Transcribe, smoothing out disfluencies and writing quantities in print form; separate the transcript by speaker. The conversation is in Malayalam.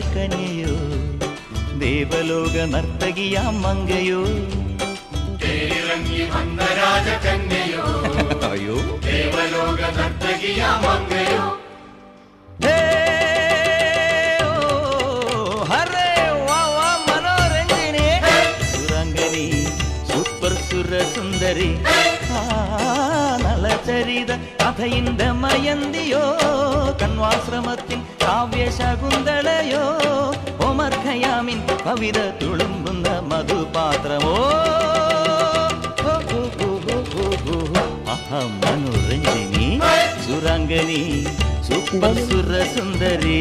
Speaker 1: കന്യയോ ദേവലോക നർത്തകിയാം മങ്കയോ
Speaker 2: തേരിറങ്ങി വന്ന രാജകന്യയോ
Speaker 1: അയ്യോ
Speaker 2: ദേവലോക നർത്തകിയാം മങ്കയോ
Speaker 1: സുന്ദരി നളചരിത കഥയിന്റെ മയന്തിയോ കണ്വാശ്രമത്തിൻ കാവ്യശകുന്തളയോ ഒമർ ഖയാമിൻ കവിത തുളുമ്പുന്ന മധുപാത്രമോ മനോരഞ്ജിനി സുരംഗനി സൂപ്പർ സുര സുന്ദരി